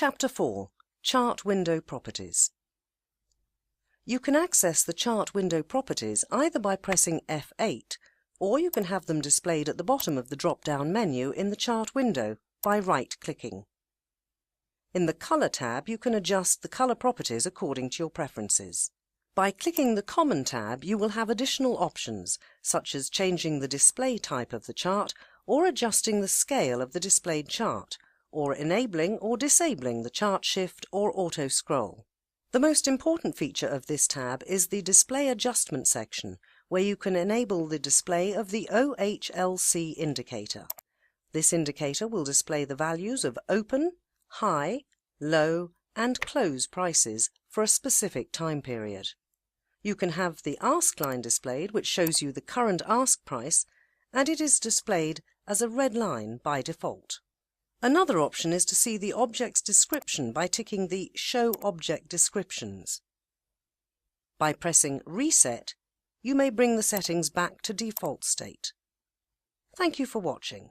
Chapter 4. Chart Window Properties. You can access the chart window properties either by pressing F8, or you can have them displayed at the bottom of the drop-down menu in the chart window by right-clicking. In the Colour tab, you can adjust the colour properties according to your preferences. By clicking the Common tab, you will have additional options, such as changing the display type of the chart or adjusting the scale of the displayed chart, or enabling or disabling the chart shift or auto scroll. The most important feature of this tab is the Display Adjustment section, where you can enable the display of the OHLC indicator. This indicator will display the values of open, high, low and close prices for a specific time period. You can have the ask line displayed, which shows you the current ask price, and it is displayed as a red line by default. Another option is to see the object's description by ticking the Show Object Descriptions. By pressing Reset, you may bring the settings back to default state. Thank you for watching.